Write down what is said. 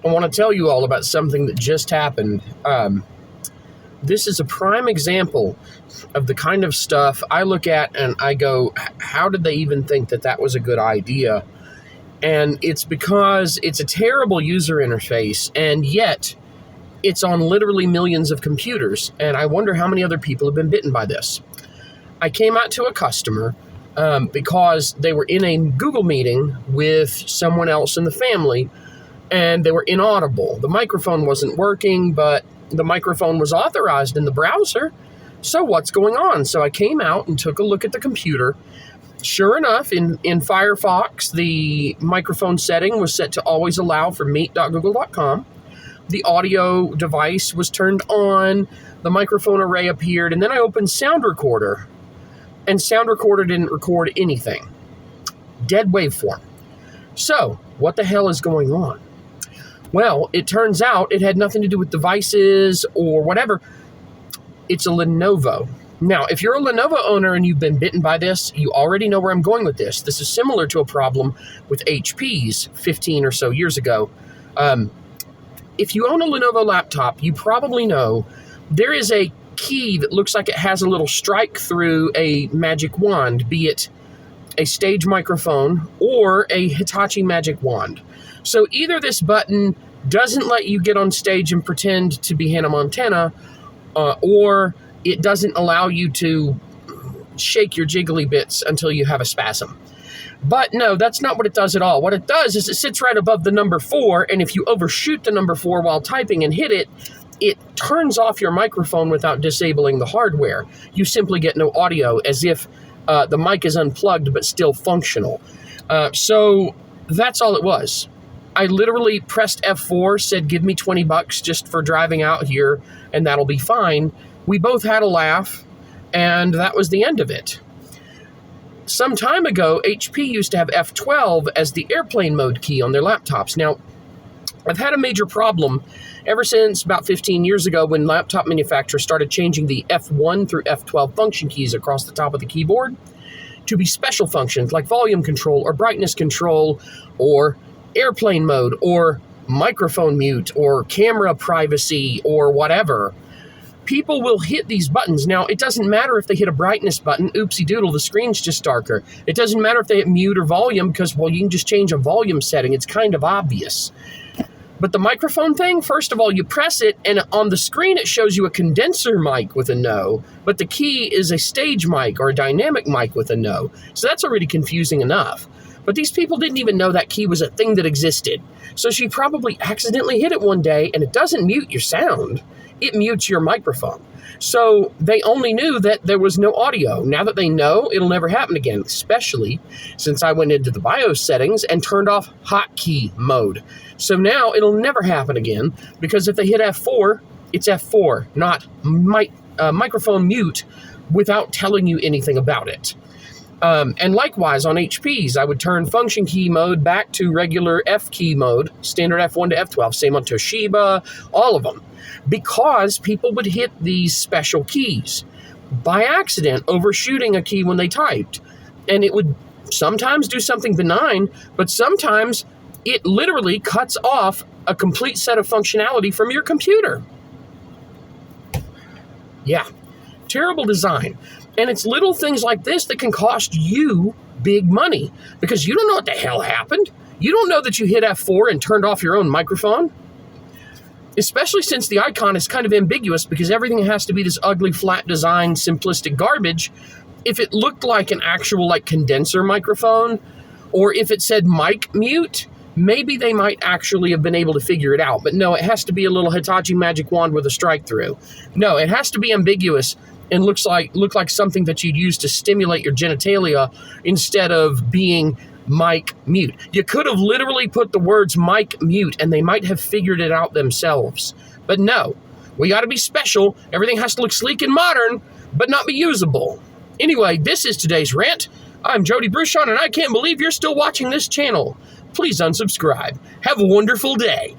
I want to tell you all about something that just happened. This is a prime example of the kind of stuff I look at and I go, how did they even think that that was a good idea? And it's because it's a terrible user interface, and yet it's on literally millions of computers. And I wonder how many other people have been bitten by this. I came out to a customer because they were in a Google meeting with someone else in the family, and they were inaudible. The microphone wasn't working, but the microphone was authorized in the browser. So what's going on? So I came out and took a look at the computer. Sure enough, in Firefox, the microphone setting was set to always allow for meet.google.com. The audio device was turned on. The microphone array appeared. And then I opened Sound Recorder. And Sound Recorder didn't record anything. Dead waveform. So what the hell is going on? Well, it turns out it had nothing to do with devices or whatever. It's a Lenovo. Now, if you're a Lenovo owner and you've been bitten by this, you already know where I'm going with this. This is similar to a problem with HP's 15 or so years ago. If you own a Lenovo laptop, you probably know there is a key that looks like it has a little strike through a magic wand, be it a stage microphone or a Hitachi magic wand. So either this button doesn't let you get on stage and pretend to be Hannah Montana, or it doesn't allow you to shake your jiggly bits until you have a spasm. But no, that's not what it does at all. What it does is it sits right above the number 4, and if you overshoot the number 4 while typing and hit it, it turns off your microphone without disabling the hardware. You simply get no audio, as if the mic is unplugged but still functional. So that's all it was. I literally pressed F4, said, give me $20 just for driving out here, and that'll be fine. We both had a laugh, and that was the end of it. Some time ago, HP used to have F12 as the airplane mode key on their laptops. Now, I've had a major problem ever since about 15 years ago when laptop manufacturers started changing the F1 through F12 function keys across the top of the keyboard to be special functions like volume control or brightness control or airplane mode or microphone mute or camera privacy or whatever. People will hit these buttons. Now, it doesn't matter if they hit a brightness button, oopsie doodle, the screen's just darker. It doesn't matter if they hit mute or volume because, well, you can just change a volume setting. It's kind of obvious. But the microphone thing, first of all, you press it, and on the screen it shows you a condenser mic with a no, but the key is a stage mic or a dynamic mic with a no. So that's already confusing enough. But these people didn't even know that key was a thing that existed. So she probably accidentally hit it one day, and it doesn't mute your sound. It mutes your microphone. So they only knew that there was no audio. Now that they know, it'll never happen again, especially since I went into the BIOS settings and turned off hotkey mode. So now it'll never happen again, because if they hit F4, it's F4, not microphone mute without telling you anything about it. And likewise on HPs, I would turn function key mode back to regular F key mode, standard F1 to F12, same on Toshiba, all of them, because people would hit these special keys by accident, overshooting a key when they typed. And it would sometimes do something benign, but sometimes it literally cuts off a complete set of functionality from your computer. Yeah, terrible design. And it's little things like this that can cost you big money because you don't know what the hell happened. You don't know that you hit F4 and turned off your own microphone. Especially since the icon is kind of ambiguous because everything has to be this ugly, flat design, simplistic garbage. If it looked like an actual condenser microphone, or if it said mic mute, maybe they might actually have been able to figure it out. But no, it has to be a little Hitachi magic wand with a strike through. No, it has to be ambiguous and look like something that you'd use to stimulate your genitalia instead of being mic mute. You could have literally put the words mic mute and they might have figured it out themselves. But no, we got to be special. Everything has to look sleek and modern, but not be usable. Anyway, this is today's rant. I'm Jody Bruchon, and I can't believe you're still watching this channel. Please unsubscribe. Have a wonderful day.